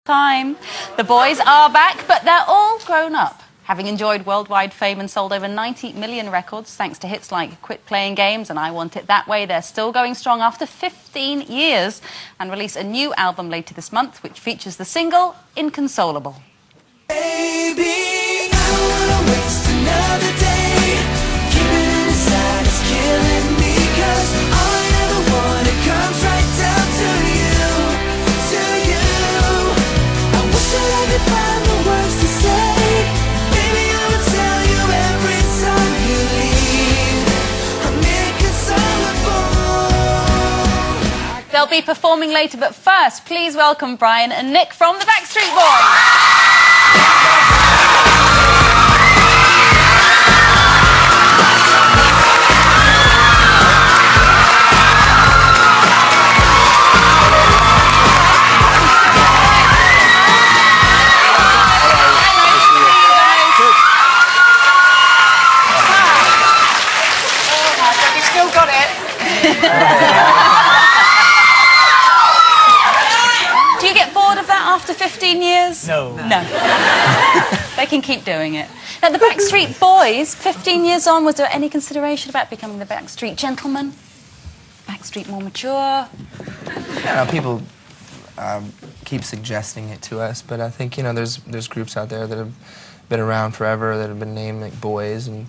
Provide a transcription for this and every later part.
Time. The boys are back, but they're all grown up. Having enjoyed worldwide fame and sold over 90 million records thanks to hits like Quit Playing Games and I Want It That Way, they're still going strong after 15 years and release a new album later this month which features the single Inconsolable. Baby, I don't wanna waste another day. Keeping it inside is killing me, 'cause all I ever wanted comes right down to you, to you. I wish that I could find the words to say. Baby, I would tell you every time you leave, I'm inconsolable. They'll be performing later, but first, please welcome Brian and Nick from the Backstreet Boys. Do you get bored of that after 15 years? No. They can keep doing it. Now, the Backstreet Boys, 15 years on, was there any consideration about becoming the Backstreet Gentlemen? Backstreet more mature? People keep suggesting it to us, but I think, there's groups out there that have been around forever, that have been named like Boys, and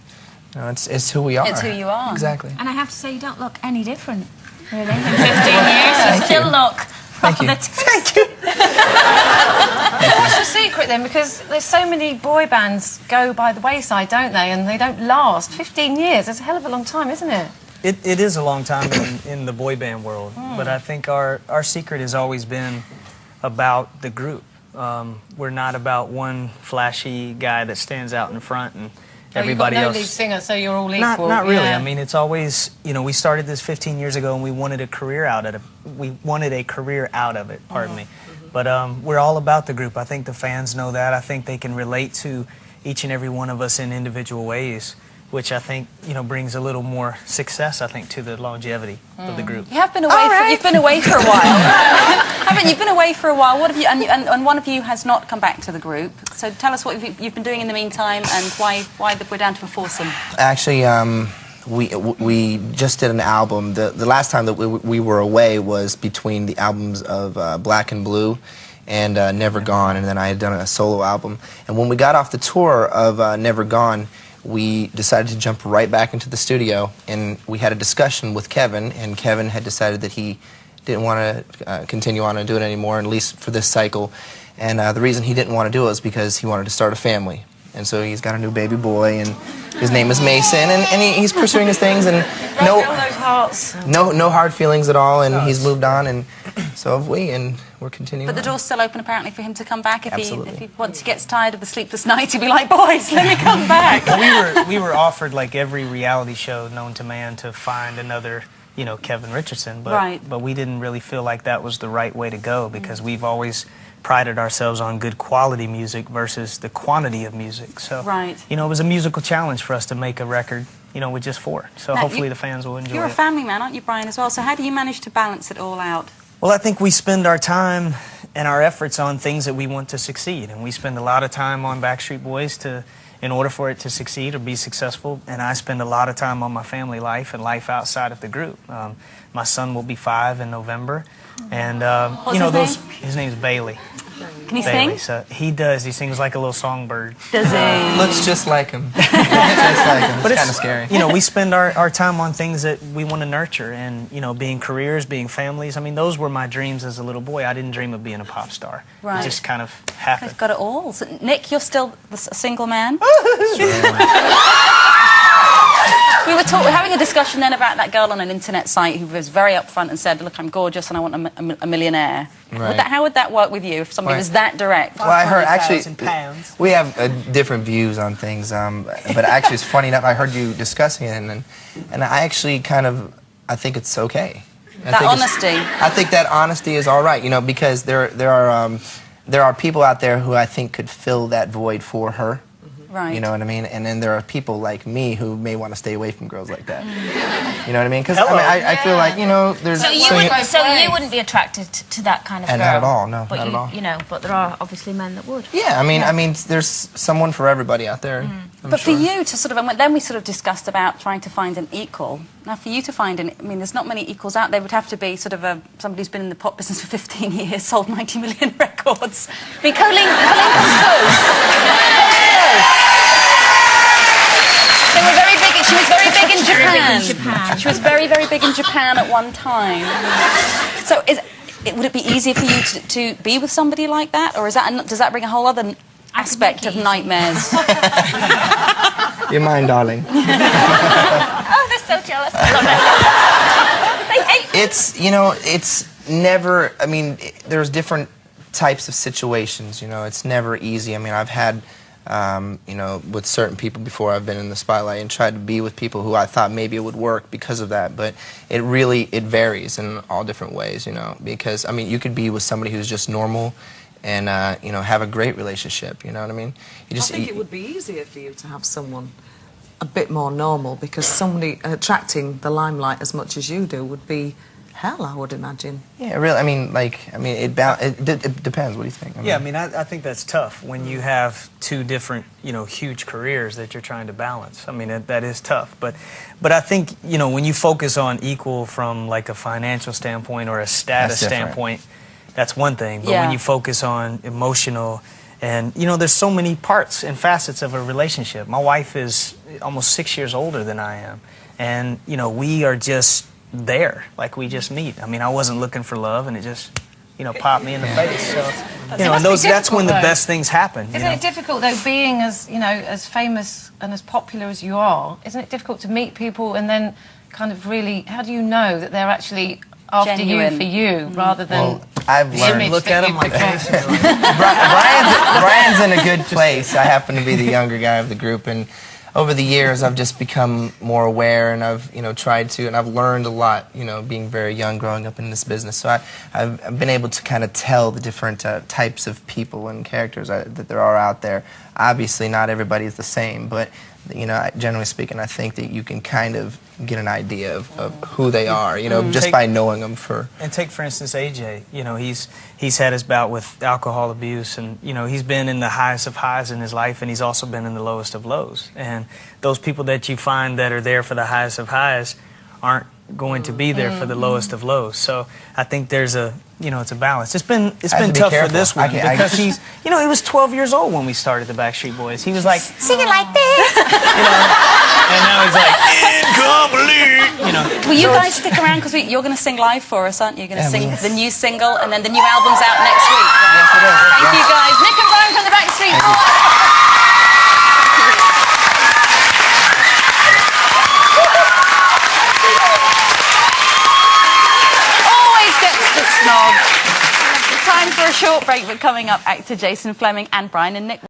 it's who we are. It's who you are. Exactly. And I have to say, you don't look any different, really. In 15 years, you still look. Thank you. Thank you. What's your secret then? Because there's so many boy bands go by the wayside, don't they? And they don't last. 15 years, that's a hell of a long time, isn't it? It is a long time in the boy band world, but I think our secret has always been about the group. We're not about one flashy guy that stands out in front and everybody you've got no else. lead singer, so you're all equal. Not really. Yeah. I mean, it's always, we started this 15 years ago and we wanted a career out of it. Pardon me. But we're all about the group. I think the fans know that. I think they can relate to each and every one of us in individual ways, which I think, brings a little more success, I think, to the longevity of the group. You have been away. You've been away for a while, haven't you? You've been away for a while. What have you? And one of you has not come back to the group. So tell us what you've been doing in the meantime and why we're down to a foursome. Actually, we just did an album. The last time that we were away was between the albums of Black and Blue and Never Gone, and then I had done a solo album. And when we got off the tour of Never Gone, we decided to jump right back into the studio, and we had a discussion with Kevin, and Kevin had decided that he didn't want to continue on and do it anymore, at least for this cycle. And the reason he didn't want to do it was because he wanted to start a family. And so he's got a new baby boy, and his name is Mason, and he's pursuing his things, and no hard feelings at all, and he's moved on, and so have we, and we're continuing. But the door's still open apparently for him to come back if Absolutely. he once he gets tired of the sleepless night, he'll be like, boys, let me come back. We were offered like every reality show known to man to find another, Kevin Richardson, but we didn't really feel like that was the right way to go, because we've always prided ourselves on good quality music versus the quantity of music. So, it was a musical challenge for us to make a record, with just four. So now, hopefully the fans will enjoy it. You're a family man, aren't you, Brian, as well? So how do you manage to balance it all out? Well, I think we spend our time and our efforts on things that we want to succeed, and we spend a lot of time on Backstreet Boys in order for it to succeed or be successful, and I spend a lot of time on my family life and life outside of the group. My son will be 5 in November, and his name's Bailey. Can he sing? So he does. He sings like a little songbird. Does he? Looks just like him. Just like him. But it's kind of scary. We spend our time on things that we want to nurture, and being careers, being families. I mean, those were my dreams as a little boy. I didn't dream of being a pop star. It just kind of happened. They've got it all. So, Nick, you're still a single man. We were having a discussion then about that girl on an internet site who was very upfront and said, look, I'm gorgeous and I want a millionaire. Right. How would that work with you if somebody was that direct? Well, I heard, actually, £500,000. we have different views on things, but actually it's funny enough, I heard you discussing it, and I actually I think it's okay. That honesty. I think that honesty is all right, because there are people out there who I think could fill that void for her. Right. You know what I mean? And then there are people like me who may want to stay away from girls like that. You know what I mean? Because I feel like, you know, there's... So you wouldn't be attracted to that kind of girl? Not at all, no, but not at all. You know, but there are obviously men that would. Yeah, I mean, there's someone for everybody out there. But for you to sort of, and then we sort of discussed about trying to find an equal. Now, for you to find I mean, there's not many equals out there. Would have to be sort of somebody who's been in the pop business for 15 years, sold 90 million records. I mean, Colleen comes close. They were very big. She was very big in Japan. She was very, very big in Japan at one time. So, would it be easier for you to be with somebody like that, or does that bring a whole other aspect of nightmares? You're mine, darling. Oh, they're so jealous. I love it. They hate me. It's, you know, it's never, I mean, there's different types of situations, you know, it's never easy. I mean, I've had, you know, with certain people before I've been in the spotlight and tried to be with people who I thought maybe it would work because of that, but it varies in all different ways, you know, because, I mean, you could be with somebody who's just normal and, you know, have a great relationship, you know what I mean? I think it would be easier for you to have someone a bit more normal, because somebody attracting the limelight as much as you do would be hell, I would imagine. Yeah, really, I mean, it depends. What do you think? I mean, I think that's tough when you have two different, you know, huge careers that you're trying to balance. I mean, that is tough. But I think, you know, when you focus on equal from like a financial standpoint or a status standpoint, that's one thing. But when you focus on emotional, and, you know, there's so many parts and facets of a relationship. My wife is almost 6 years older than I am. And, you know, we are just there, like we just meet. I mean, I wasn't looking for love, and it just, you know, popped me in the face. So, you know, and that's when the best things happen. Isn't it difficult, though, being as, you know, as famous and as popular as you are, isn't it difficult to meet people and then kind of really, how do you know that they're actually after you for you, rather than... Well, I've learned... Look at him like Brian's in a good place. I happen to be the younger guy of the group, and over the years I've just become more aware, and I've, you know, tried to, and I've learned a lot, you know, being very young, growing up in this business. So I've been able to kind of tell the different types of people and characters that there are out there. Obviously, not everybody is the same, but, you know, generally speaking, I think that you can kind of get an idea of who they are, you know, just by knowing them for... And take, for instance, AJ. You know, he's had his bout with alcohol abuse, and, you know, he's been in the highest of highs in his life, and he's also been in the lowest of lows. And those people that you find that are there for the highest of highs aren't going to be there for the lowest of lows. So I think there's a, you know, it's a balance. It's been tough for this one because he's, you know, he was 12 years old when we started the Backstreet Boys. He was like, sing it like this. You know, and now he's like, incomplete. You know. Will you guys stick around, because you're going to sing live for us, aren't you? You're going to sing the new single, and then the new album's out next week. Yes, it is. Thank you guys. Nick and Brian from the Backstreet Boys. Time for a short break, but coming up, actor Jason Flemyng and Brian and Nick